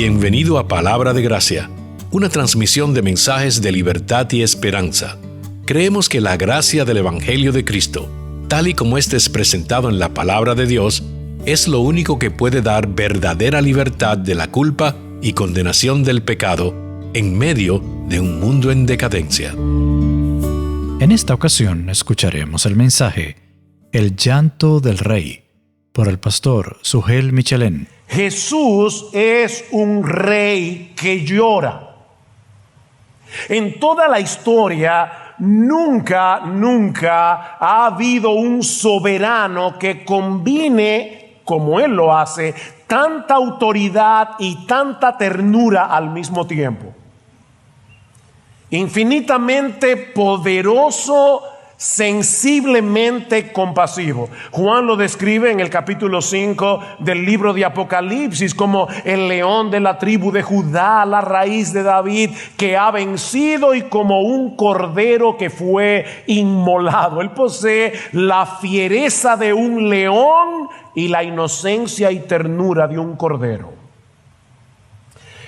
Bienvenido a Palabra de Gracia, una transmisión de mensajes de libertad y esperanza. Creemos que la gracia del Evangelio de Cristo, tal y como este es presentado en la Palabra de Dios, es lo único que puede dar verdadera libertad de la culpa y condenación del pecado en medio de un mundo en decadencia. En esta ocasión escucharemos el mensaje El llanto del rey, por el pastor Sugel Michelén. Jesús es un rey que llora. En toda la historia, nunca ha habido un soberano que combine, como Él lo hace, tanta autoridad y tanta ternura al mismo tiempo. Infinitamente poderoso, sensiblemente compasivo. Juan lo describe en el capítulo 5 del libro de Apocalipsis como el león de la tribu de Judá, la raíz de David, que ha vencido, y como un cordero que fue inmolado. Él posee la fiereza de un león y la inocencia y ternura de un cordero.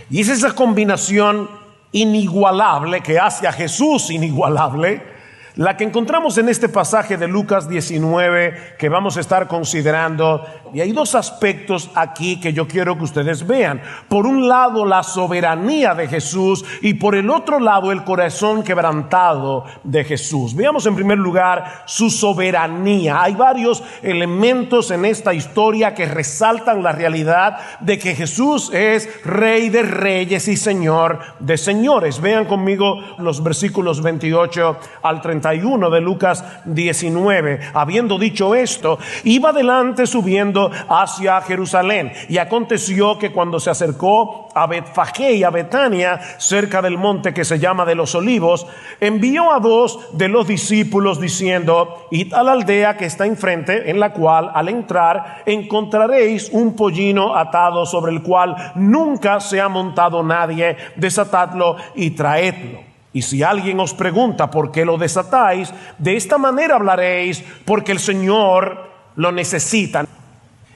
Y es esa combinación inigualable que hace a Jesús inigualable, la que encontramos en este pasaje de Lucas 19 que vamos a estar considerando. Y hay dos aspectos aquí que yo quiero que ustedes vean. Por un lado, la soberanía de Jesús, y por el otro lado, el corazón quebrantado de Jesús. Veamos en primer lugar su soberanía. Hay varios elementos en esta historia que resaltan la realidad de que Jesús es Rey de reyes y Señor de señores. Vean conmigo los versículos 28 al 31 de Lucas 19. Habiendo dicho esto, iba adelante subiendo hacia Jerusalén. Y aconteció que cuando se acercó a Betfagé y a Betania, cerca del monte que se llama de los Olivos, envió a dos de los discípulos diciendo: id a la aldea que está enfrente, en la cual al entrar encontraréis un pollino atado, sobre el cual nunca se ha montado nadie. Desatadlo y traedlo. Y si alguien os pregunta por qué lo desatáis, de esta manera hablaréis: porque el Señor lo necesita.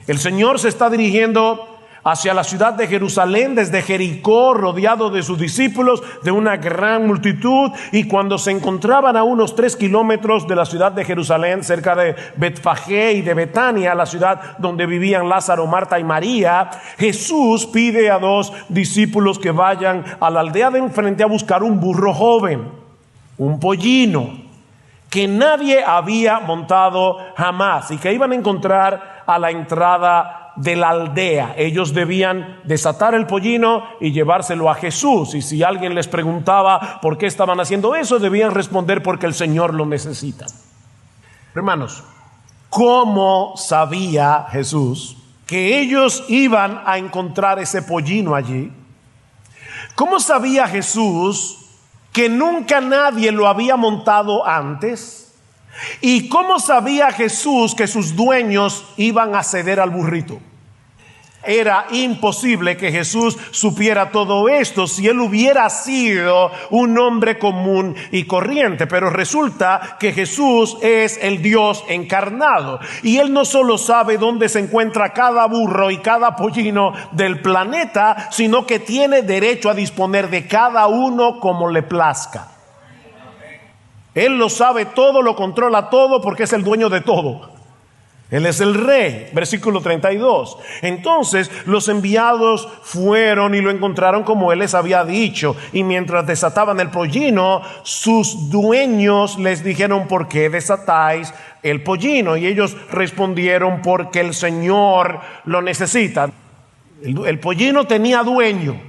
El Señor se está dirigiendo hacia la ciudad de Jerusalén desde Jericó, rodeado de sus discípulos, de una gran multitud. Y cuando se encontraban a unos 3 kilómetros de la ciudad de Jerusalén, cerca de Betfagé y de Betania, la ciudad donde vivían Lázaro, Marta y María, Jesús pide a 2 discípulos que vayan a la aldea de enfrente a buscar un burro joven, un pollino, que nadie había montado jamás, y que iban a encontrar a la entrada de la aldea. Ellos debían desatar el pollino y llevárselo a Jesús. Y si alguien les preguntaba por qué estaban haciendo eso, debían responder: porque el Señor lo necesita. Hermanos, ¿cómo sabía Jesús que ellos iban a encontrar ese pollino allí? ¿Cómo sabía Jesús que nunca nadie lo había montado antes? ¿Y cómo sabía Jesús que sus dueños iban a ceder al burrito? Era imposible que Jesús supiera todo esto si él hubiera sido un hombre común y corriente. Pero resulta que Jesús es el Dios encarnado, y él no solo sabe dónde se encuentra cada burro y cada pollino del planeta, sino que tiene derecho a disponer de cada uno como le plazca. Él lo sabe todo, lo controla todo, porque es el dueño de todo. Él es el rey. Versículo 32. Entonces los enviados fueron y lo encontraron como él les había dicho. Y mientras desataban el pollino, sus dueños les dijeron: ¿por qué desatáis el pollino? Y ellos respondieron: porque el Señor lo necesita. El pollino tenía dueño.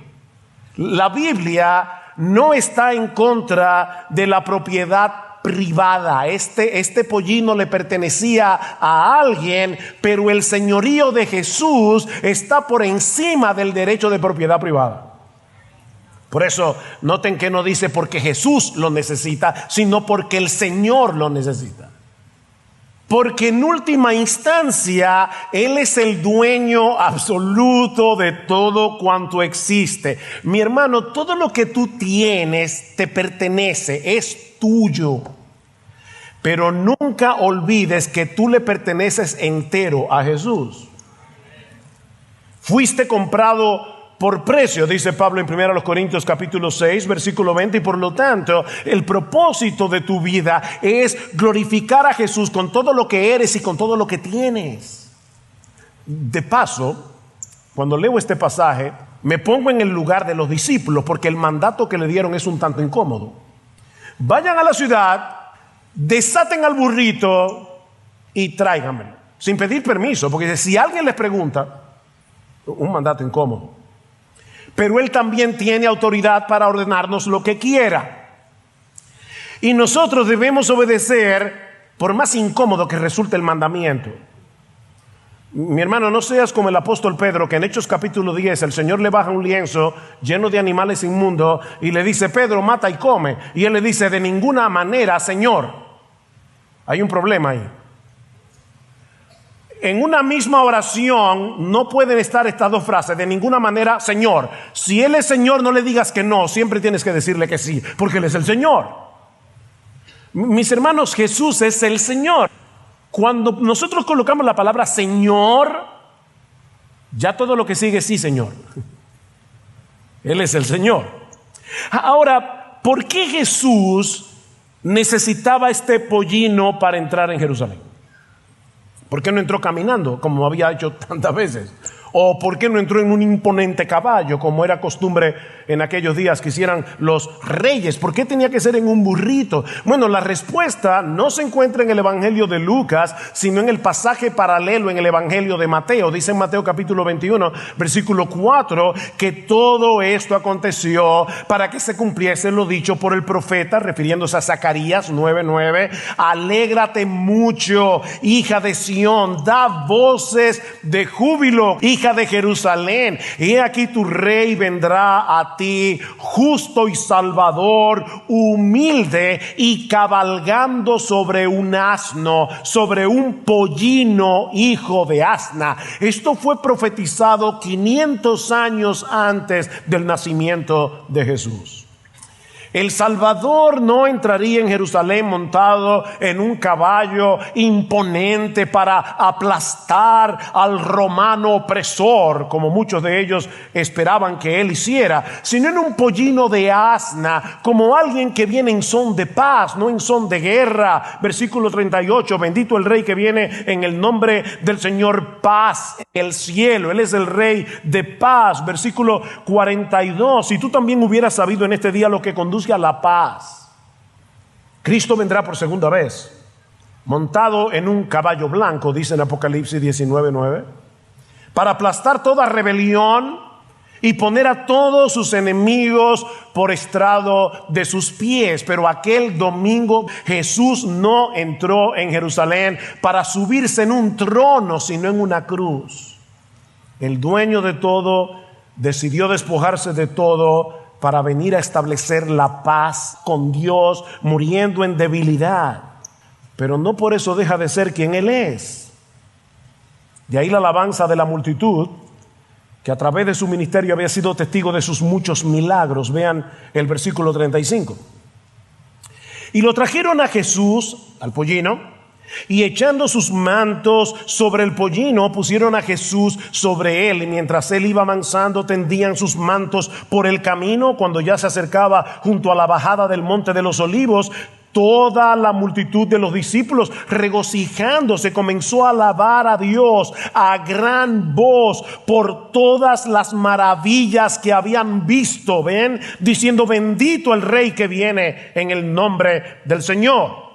La Biblia no está en contra de la propiedad privada. Este pollino le pertenecía a alguien, pero el señorío de Jesús está por encima del derecho de propiedad privada. Por eso noten que no dice porque Jesús lo necesita, sino porque el Señor lo necesita. Porque en última instancia Él es el dueño absoluto de todo cuanto existe. Mi hermano, todo lo que tú tienes te pertenece, es tuyo. Pero nunca olvides que tú le perteneces entero a Jesús. Fuiste comprado por precio, dice Pablo en 1 Corintios capítulo 6, versículo 20, y por lo tanto, el propósito de tu vida es glorificar a Jesús con todo lo que eres y con todo lo que tienes. De paso, cuando leo este pasaje, me pongo en el lugar de los discípulos, porque el mandato que le dieron es un tanto incómodo. Vayan a la ciudad, desaten al burrito y tráiganmelo, sin pedir permiso, porque si alguien les pregunta, un mandato incómodo. Pero Él también tiene autoridad para ordenarnos lo que quiera. Y nosotros debemos obedecer por más incómodo que resulte el mandamiento. Mi hermano, no seas como el apóstol Pedro, que en Hechos capítulo 10 el Señor le baja un lienzo lleno de animales inmundos y le dice: Pedro, mata y come. Y él le dice: de ninguna manera, Señor. Hay un problema ahí. En una misma oración no pueden estar estas dos frases: de ninguna manera, Señor. Si Él es Señor, no le digas que no, siempre tienes que decirle que sí, porque Él es el Señor. Mis hermanos, Jesús es el Señor. Cuando nosotros colocamos la palabra Señor, ya todo lo que sigue sí, Señor. Él es el Señor. Ahora, ¿por qué Jesús necesitaba este pollino para entrar en Jerusalén? ¿Por qué no entró caminando como había hecho tantas veces? ¿O por qué no entró en un imponente caballo como era costumbre en aquellos días que hicieran los reyes? ¿Por qué tenía que ser en un burrito? Bueno, la respuesta no se encuentra en el Evangelio de Lucas, sino en el pasaje paralelo en el Evangelio de Mateo. Dice en Mateo capítulo 21, versículo 4, que todo esto aconteció para que se cumpliese lo dicho por el profeta, refiriéndose a Zacarías 9:9. Alégrate mucho, hija de Sión, da voces de júbilo, hija de Jerusalén. He aquí tu rey vendrá a ti, justo y salvador, humilde y cabalgando sobre un asno, sobre un pollino, hijo de asna. Esto fue profetizado 500 años antes del nacimiento de Jesús. El Salvador no entraría en Jerusalén montado en un caballo imponente para aplastar al romano opresor, como muchos de ellos esperaban que él hiciera, sino en un pollino de asna, como alguien que viene en son de paz, no en son de guerra. Versículo 38, bendito el Rey que viene en el nombre del Señor, paz en el cielo. Él es el Rey de paz. Versículo 42, si tú también hubieras sabido en este día lo que conduce a la paz. Cristo vendrá por segunda vez, montado en un caballo blanco, dice en Apocalipsis 19:9, para aplastar toda rebelión y poner a todos sus enemigos por estrado de sus pies. Pero aquel domingo Jesús no entró en Jerusalén para subirse en un trono, sino en una cruz. El dueño de todo decidió despojarse de todo para venir a establecer la paz con Dios, muriendo en debilidad. Pero no por eso deja de ser quien Él es. De ahí la alabanza de la multitud, que a través de su ministerio había sido testigo de sus muchos milagros. Vean el versículo 35. Y lo trajeron a Jesús, al pollino, y echando sus mantos sobre el pollino, pusieron a Jesús sobre él. Y mientras él iba avanzando, tendían sus mantos por el camino. Cuando ya se acercaba junto a la bajada del monte de los olivos, toda la multitud de los discípulos, regocijándose, comenzó a alabar a Dios a gran voz por todas las maravillas que habían visto. Ven, diciendo: bendito el Rey que viene en el nombre del Señor.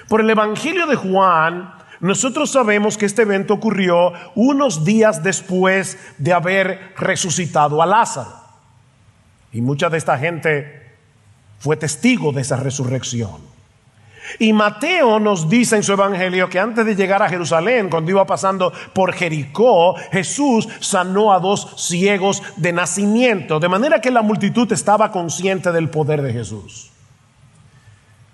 Por el Evangelio de Juan, nosotros sabemos que este evento ocurrió unos días después de haber resucitado a Lázaro. Y mucha de esta gente fue testigo de esa resurrección. Y Mateo nos dice en su Evangelio que antes de llegar a Jerusalén, cuando iba pasando por Jericó, Jesús sanó a 2 ciegos de nacimiento. De manera que la multitud estaba consciente del poder de Jesús.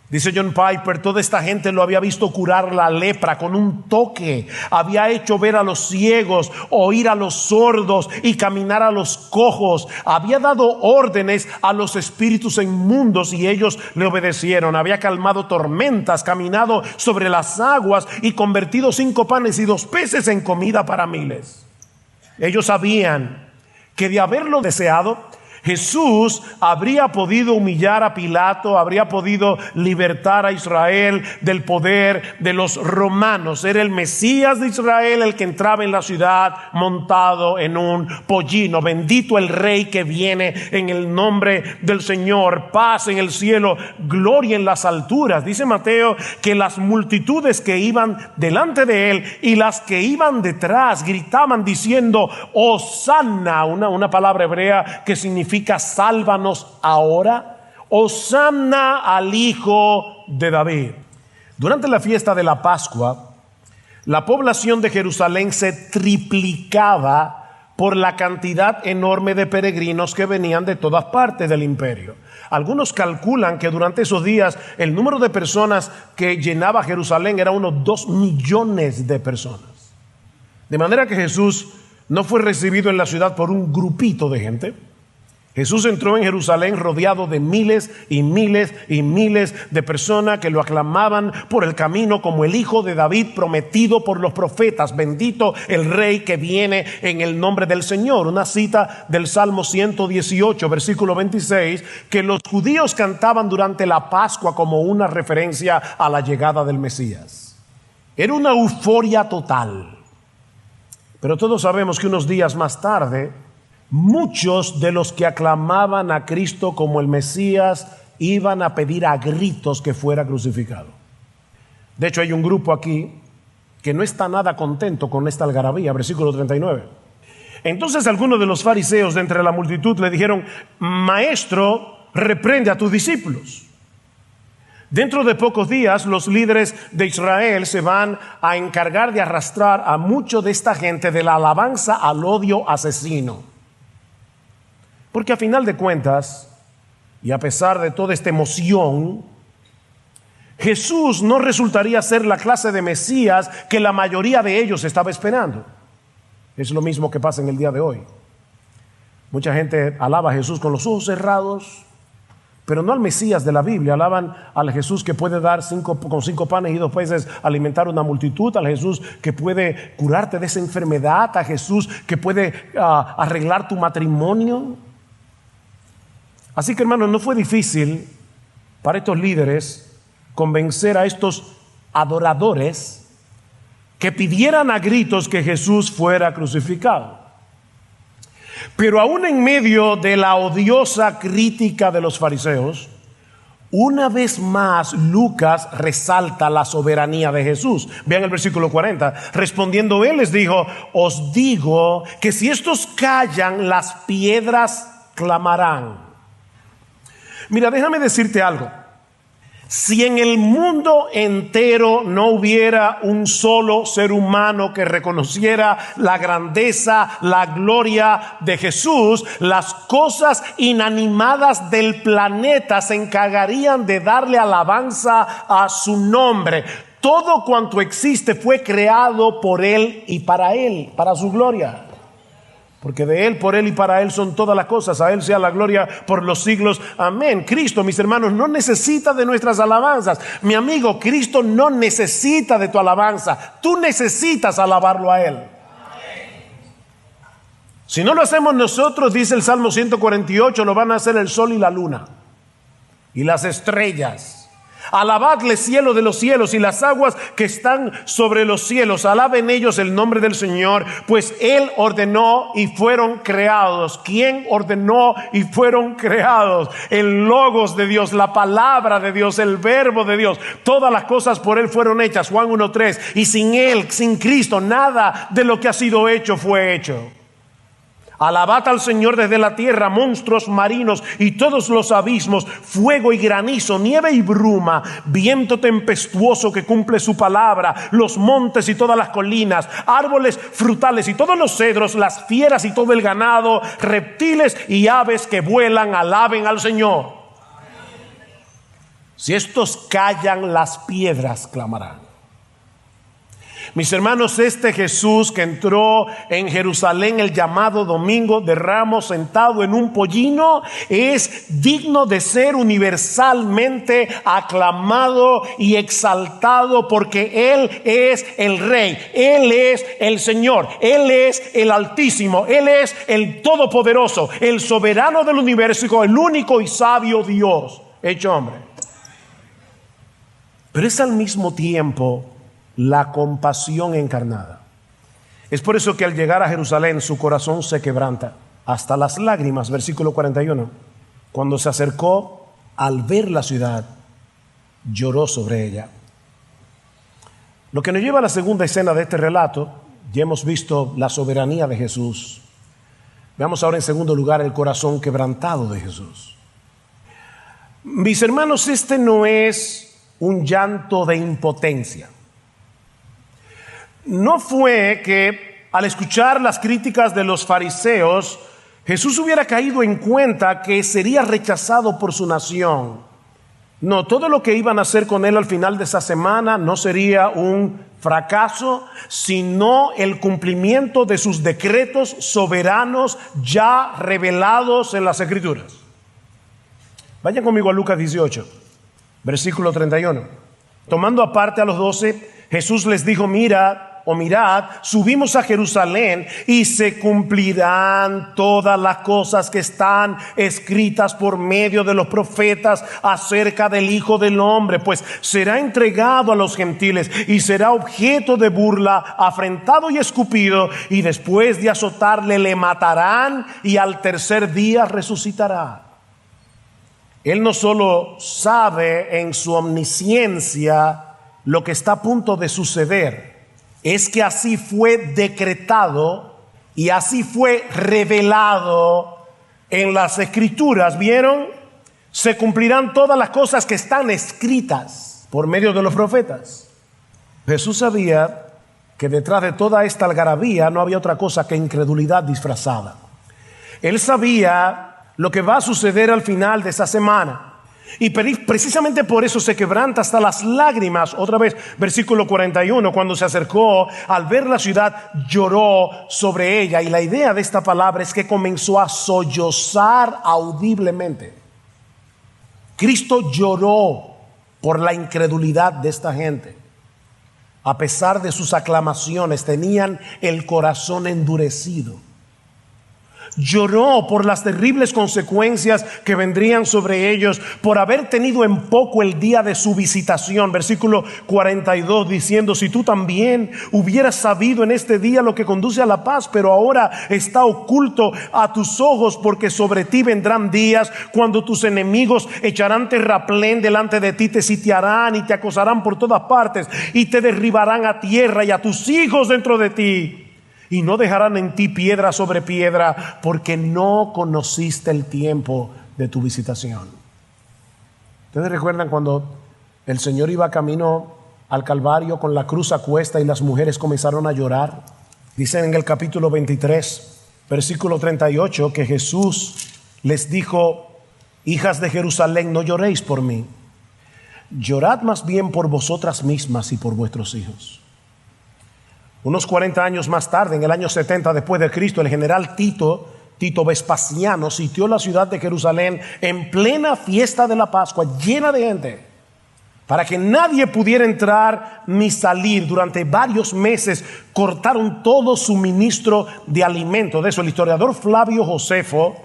Dice John Piper, toda esta gente lo había visto curar la lepra con un toque. Había hecho ver a los ciegos, oír a los sordos y caminar a los cojos. Había dado órdenes a los espíritus inmundos y ellos le obedecieron. Había calmado tormentas, caminado sobre las aguas y convertido 5 panes y 2 peces en comida para miles. Ellos sabían que de haberlo deseado, Jesús habría podido humillar a Pilato, habría podido libertar a Israel del poder de los romanos. Era el Mesías de Israel el que entraba en la ciudad montado en un pollino. Bendito el Rey que viene en el nombre del Señor. Paz en el cielo, gloria en las alturas. Dice Mateo que las multitudes que iban delante de él y las que iban detrás gritaban diciendo: Hosanna, una palabra hebrea que significa sálvanos ahora. Hosanna al Hijo de David. Durante la fiesta de la Pascua, la población de Jerusalén se triplicaba por la cantidad enorme de peregrinos que venían de todas partes del imperio. Algunos calculan que durante esos días el número de personas que llenaba Jerusalén era unos 2 millones de personas. De manera que Jesús no fue recibido en la ciudad por un grupito de gente. Jesús entró en Jerusalén rodeado de miles y miles y miles de personas que lo aclamaban por el camino como el Hijo de David prometido por los profetas. Bendito el Rey que viene en el nombre del Señor. Una cita del Salmo 118, versículo 26, que los judíos cantaban durante la Pascua como una referencia a la llegada del Mesías. Era una euforia total. Pero todos sabemos que unos días más tarde, muchos de los que aclamaban a Cristo como el Mesías iban a pedir a gritos que fuera crucificado. De hecho, hay un grupo aquí que no está nada contento con esta algarabía, versículo 39. Entonces algunos de los fariseos de entre la multitud le dijeron: Maestro, reprende a tus discípulos. Dentro de pocos días los líderes de Israel se van a encargar de arrastrar a mucho de esta gente de la alabanza al odio asesino. Porque a final de cuentas, y a pesar de toda esta emoción, Jesús no resultaría ser la clase de Mesías que la mayoría de ellos estaba esperando. Es lo mismo que pasa en el día de hoy. Mucha gente alaba a Jesús con los ojos cerrados, pero no al Mesías de la Biblia. Alaban al Jesús que puede dar con 5 panes y 2 peces alimentar una multitud, al Jesús que puede curarte de esa enfermedad, a Jesús que puede arreglar tu matrimonio. Así que, hermanos, no fue difícil para estos líderes convencer a estos adoradores que pidieran a gritos que Jesús fuera crucificado. Pero aún en medio de la odiosa crítica de los fariseos, una vez más Lucas resalta la soberanía de Jesús. Vean el versículo 40. Respondiendo él les dijo: Os digo que si estos callan, las piedras clamarán. Mira, déjame decirte algo. Si en el mundo entero no hubiera un solo ser humano que reconociera la grandeza, la gloria de Jesús, las cosas inanimadas del planeta se encargarían de darle alabanza a su nombre. Todo cuanto existe fue creado por Él y para su gloria. Porque de Él, por Él y para Él son todas las cosas. A Él sea la gloria por los siglos. Amén. Cristo, mis hermanos, no necesita de nuestras alabanzas. Mi amigo, Cristo no necesita de tu alabanza. Tú necesitas alabarlo a Él. Si no lo hacemos nosotros, dice el Salmo 148, lo van a hacer el sol y la luna y las estrellas. Alabadle, cielo de los cielos, y las aguas que están sobre los cielos. Alaben ellos el nombre del Señor, pues Él ordenó y fueron creados. ¿Quién ordenó y fueron creados? El Logos de Dios, la palabra de Dios, el verbo de Dios. Todas las cosas por Él fueron hechas. Juan 1:3. Y sin Él, sin Cristo, nada de lo que ha sido hecho fue hecho. Alabad al Señor desde la tierra, monstruos marinos y todos los abismos, fuego y granizo, nieve y bruma, viento tempestuoso que cumple su palabra, los montes y todas las colinas, árboles frutales y todos los cedros, las fieras y todo el ganado, reptiles y aves que vuelan, alaben al Señor. Si estos callan, las piedras clamarán. Mis hermanos, este Jesús que entró en Jerusalén el llamado Domingo de Ramos sentado en un pollino es digno de ser universalmente aclamado y exaltado, porque Él es el Rey, Él es el Señor, Él es el Altísimo, Él es el Todopoderoso, el soberano del universo, el único y sabio Dios hecho hombre. Pero es al mismo tiempo la compasión encarnada. Es por eso que al llegar a Jerusalén su corazón se quebranta hasta las lágrimas, versículo 41. Cuando se acercó, al ver la ciudad, lloró sobre ella. Lo que nos lleva a la segunda escena de este relato, ya hemos visto la soberanía de Jesús. Veamos ahora en segundo lugar el corazón quebrantado de Jesús. Mis hermanos, este no es un llanto de impotencia. No fue que al escuchar las críticas de los fariseos, Jesús hubiera caído en cuenta que sería rechazado por su nación. No, todo lo que iban a hacer con él al final de esa semana no sería un fracaso, sino el cumplimiento de sus decretos soberanos ya revelados en las Escrituras. Vayan conmigo a Lucas 18, versículo 31. Tomando aparte a los 12, Jesús les dijo: mirad, subimos a Jerusalén y se cumplirán todas las cosas que están escritas por medio de los profetas acerca del Hijo del Hombre, pues será entregado a los gentiles y será objeto de burla, afrentado y escupido, y después de azotarle le matarán y al tercer día resucitará. Él no solo sabe en su omnisciencia lo que está a punto de suceder, es que así fue decretado y así fue revelado en las Escrituras. ¿Vieron? Se cumplirán todas las cosas que están escritas por medio de los profetas. Jesús sabía que detrás de toda esta algarabía no había otra cosa que incredulidad disfrazada. Él sabía lo que va a suceder al final de esa semana. Y precisamente por eso se quebranta hasta las lágrimas. Otra vez, versículo 41, cuando se acercó, al ver la ciudad, lloró sobre ella. Y la idea de esta palabra es que comenzó a sollozar audiblemente. Cristo lloró por la incredulidad de esta gente. A pesar de sus aclamaciones, tenían el corazón endurecido. Lloró por las terribles consecuencias que vendrían sobre ellos por haber tenido en poco el día de su visitación. Versículo 42 diciendo: si tú también hubieras sabido en este día lo que conduce a la paz, pero ahora está oculto a tus ojos, porque sobre ti vendrán días cuando tus enemigos echarán terraplén delante de ti, te sitiarán y te acosarán por todas partes y te derribarán a tierra y a tus hijos dentro de ti. Y no dejarán en ti piedra sobre piedra, porque no conociste el tiempo de tu visitación. ¿Ustedes recuerdan cuando el Señor iba camino al Calvario con la cruz a cuesta y las mujeres comenzaron a llorar? Dicen en el capítulo 23, versículo 38, que Jesús les dijo: hijas de Jerusalén, no lloréis por mí, llorad más bien por vosotras mismas y por vuestros hijos. Unos 40 años más tarde, en el año 70 después de Cristo, el general Tito Vespasiano sitió la ciudad de Jerusalén en plena fiesta de la Pascua, llena de gente, para que nadie pudiera entrar ni salir. Durante varios meses cortaron todo suministro de alimento. De eso, el historiador Flavio Josefo,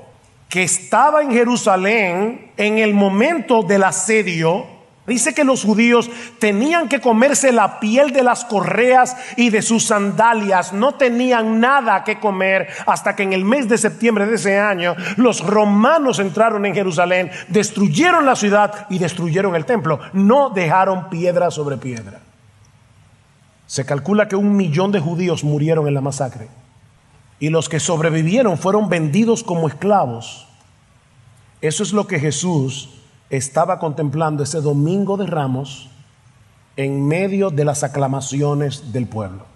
que estaba en Jerusalén en el momento del asedio, dice que los judíos tenían que comerse la piel de las correas y de sus sandalias. No tenían nada que comer hasta que en el mes de septiembre de ese año los romanos entraron en Jerusalén, destruyeron la ciudad y destruyeron el templo. No dejaron piedra sobre piedra. Se calcula que 1 millón de judíos murieron en la masacre, y los que sobrevivieron fueron vendidos como esclavos. Eso es lo que Jesús estaba contemplando ese domingo de Ramos en medio de las aclamaciones del pueblo.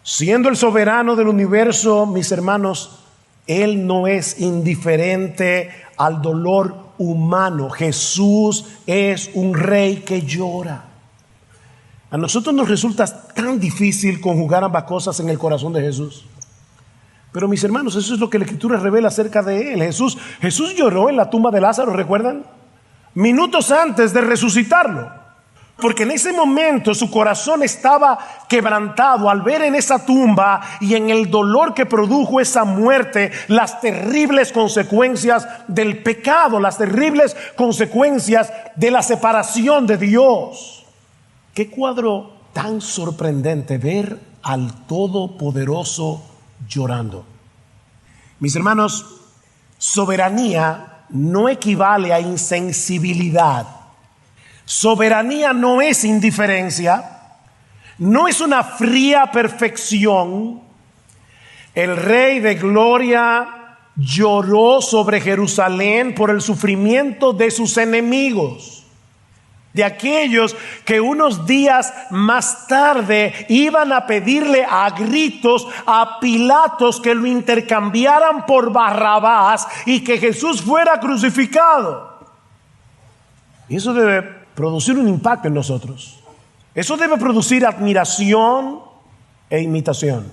Siendo el soberano del universo, mis hermanos, Él no es indiferente al dolor humano. Jesús es un rey que llora. A nosotros nos resulta tan difícil conjugar ambas cosas en el corazón de Jesús. Pero mis hermanos, eso es lo que la Escritura revela acerca de Él. Jesús lloró en la tumba de Lázaro, ¿recuerdan? Minutos antes de resucitarlo. Porque en ese momento su corazón estaba quebrantado al ver en esa tumba y en el dolor que produjo esa muerte las terribles consecuencias del pecado, las terribles consecuencias de la separación de Dios. Qué cuadro tan sorprendente ver al Todopoderoso llorando. Mis hermanos, soberanía no equivale a insensibilidad. Soberanía no es indiferencia, no es una fría perfección. El Rey de Gloria lloró sobre Jerusalén por el sufrimiento de sus enemigos, de aquellos que unos días más tarde iban a pedirle a gritos a Pilatos que lo intercambiaran por Barrabás y que Jesús fuera crucificado. Y eso debe producir un impacto en nosotros. Eso debe producir admiración e imitación.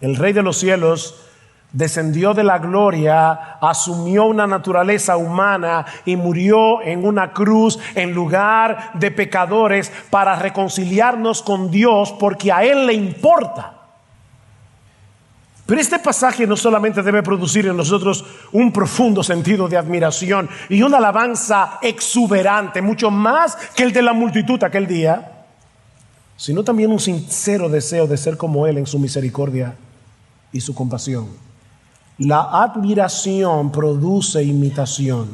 El Rey de los cielos descendió de la gloria, asumió una naturaleza humana y murió en una cruz en lugar de pecadores para reconciliarnos con Dios, porque a Él le importa. Pero este pasaje no solamente debe producir en nosotros un profundo sentido de admiración y una alabanza exuberante, mucho más que el de la multitud aquel día, sino también un sincero deseo de ser como Él en su misericordia y su compasión. La admiración produce imitación.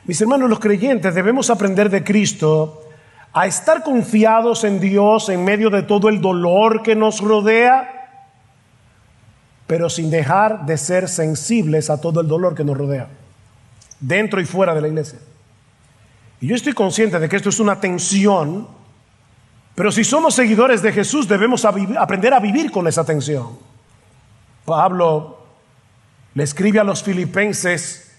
Mis hermanos, los creyentes debemos aprender de Cristo a estar confiados en Dios en medio de todo el dolor que nos rodea, pero sin dejar de ser sensibles a todo el dolor que nos rodea, dentro y fuera de la iglesia. Y yo estoy consciente de que esto es una tensión, pero si somos seguidores de Jesús debemos aprender a vivir con esa tensión. Pablo le escribe a los filipenses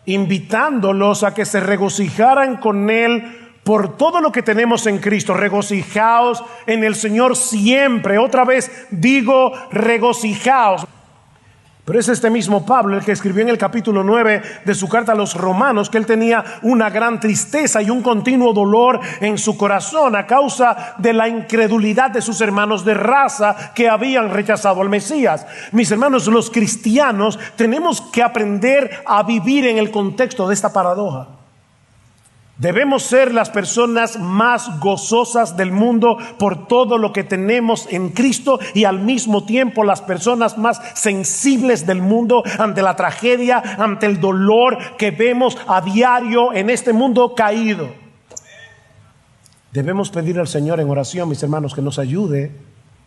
invitándolos a que se regocijaran con Él por todo lo que tenemos en Cristo. Regocijaos en el Señor siempre. Otra vez digo, regocijaos. Pero es este mismo Pablo el que escribió en el capítulo 9 de su carta a los Romanos que él tenía una gran tristeza y un continuo dolor en su corazón a causa de la incredulidad de sus hermanos de raza que habían rechazado al Mesías. Mis hermanos, los cristianos tenemos que aprender a vivir en el contexto de esta paradoja. Debemos ser las personas más gozosas del mundo por todo lo que tenemos en Cristo y al mismo tiempo las personas más sensibles del mundo ante la tragedia, ante el dolor que vemos a diario en este mundo caído. Debemos pedir al Señor en oración, mis hermanos, que nos ayude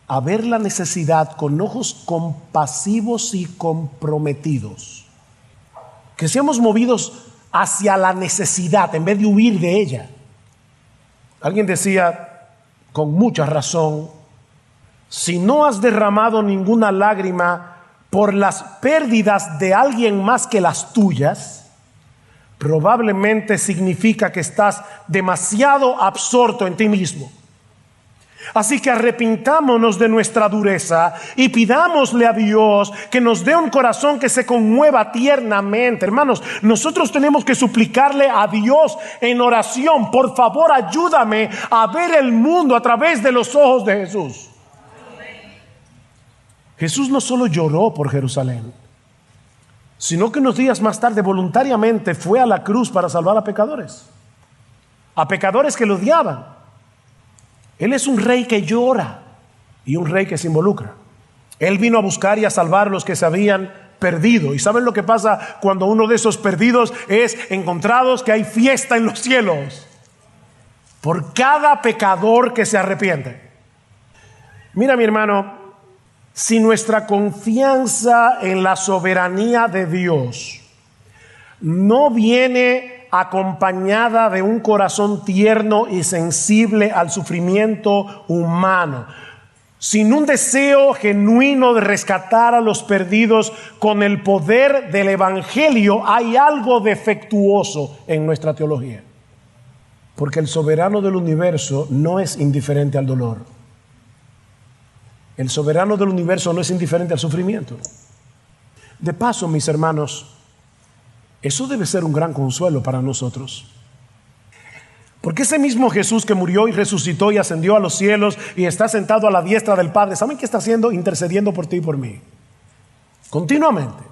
a ver la necesidad con ojos compasivos y comprometidos. Que seamos movidos hacia la necesidad en vez de huir de ella. Alguien decía con mucha razón: si no has derramado ninguna lágrima por las pérdidas de alguien más que las tuyas, probablemente significa que estás demasiado absorto en ti mismo. Así que arrepintámonos de nuestra dureza y pidámosle a Dios que nos dé un corazón que se conmueva tiernamente. Hermanos, nosotros tenemos que suplicarle a Dios en oración: por favor, ayúdame a ver el mundo a través de los ojos de Jesús. Jesús no solo lloró por Jerusalén, sino que unos días más tarde voluntariamente fue a la cruz para salvar a pecadores que lo odiaban. Él es un rey que llora y un rey que se involucra. Él vino a buscar y a salvar a los que se habían perdido. ¿Y saben lo que pasa cuando uno de esos perdidos es encontrados? Que hay fiesta en los cielos por cada pecador que se arrepiente. Mira, mi hermano, si nuestra confianza en la soberanía de Dios no viene acompañada de un corazón tierno y sensible al sufrimiento humano, sin un deseo genuino de rescatar a los perdidos con el poder del Evangelio, hay algo defectuoso en nuestra teología. Porque el soberano del universo no es indiferente al dolor. El soberano del universo no es indiferente al sufrimiento. De paso, mis hermanos, eso debe ser un gran consuelo para nosotros. Porque ese mismo Jesús que murió y resucitó y ascendió a los cielos y está sentado a la diestra del Padre, ¿saben qué está haciendo? Intercediendo por ti y por mí. Continuamente.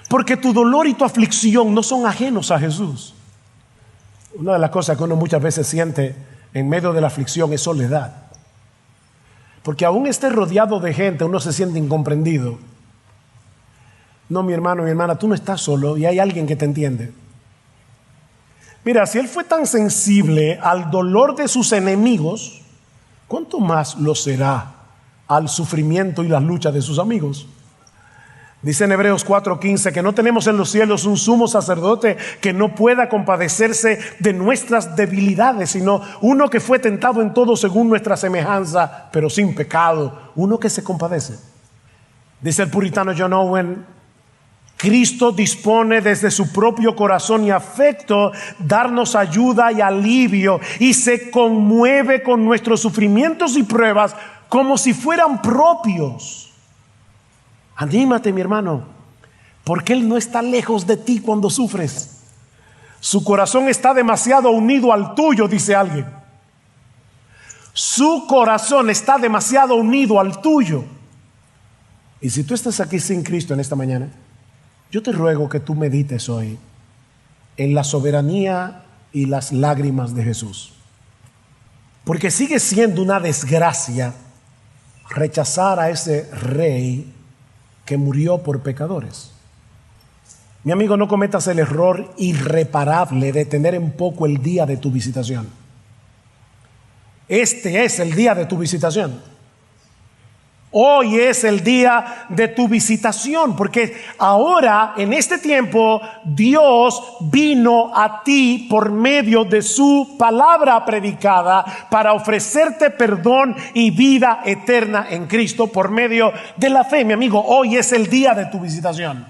Porque tu dolor y tu aflicción no son ajenos a Jesús. Una de las cosas que uno muchas veces siente en medio de la aflicción es soledad. Porque aún esté rodeado de gente, uno se siente incomprendido. No, mi hermano, mi hermana, tú no estás solo y hay alguien que te entiende. Mira, si Él fue tan sensible al dolor de sus enemigos, ¿cuánto más lo será al sufrimiento y las luchas de sus amigos? Dice en Hebreos 4:15 que no tenemos en los cielos un sumo sacerdote que no pueda compadecerse de nuestras debilidades, sino uno que fue tentado en todo según nuestra semejanza, pero sin pecado, uno que se compadece. Dice el puritano John Owen: Cristo dispone desde su propio corazón y afecto darnos ayuda y alivio, y se conmueve con nuestros sufrimientos y pruebas como si fueran propios. Anímate, mi hermano, porque Él no está lejos de ti cuando sufres. Su corazón está demasiado unido al tuyo, dice alguien. Su corazón está demasiado unido al tuyo. Y si tú estás aquí sin Cristo en esta mañana, yo te ruego que tú medites hoy en la soberanía y las lágrimas de Jesús. Porque sigue siendo una desgracia rechazar a ese rey que murió por pecadores. Mi amigo, no cometas el error irreparable de tener en poco el día de tu visitación. Este es el día de tu visitación. Hoy es el día de tu visitación, porque ahora, en este tiempo, Dios vino a ti por medio de su palabra predicada para ofrecerte perdón y vida eterna en Cristo por medio de la fe. Mi amigo, hoy es el día de tu visitación.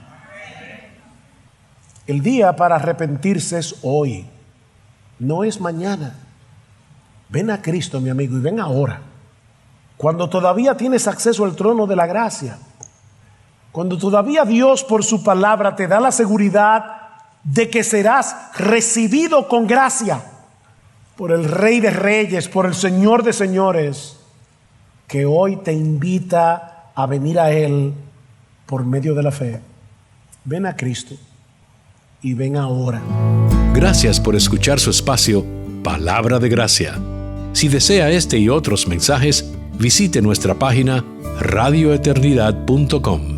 El día para arrepentirse es hoy, no es mañana. Ven a Cristo, mi amigo, y ven ahora. Cuando todavía tienes acceso al trono de la gracia, cuando todavía Dios por su palabra te da la seguridad de que serás recibido con gracia por el Rey de Reyes, por el Señor de Señores, que hoy te invita a venir a Él por medio de la fe. Ven a Cristo y ven ahora. Gracias por escuchar su espacio Palabra de Gracia. Si desea este y otros mensajes, visite nuestra página radioeternidad.com.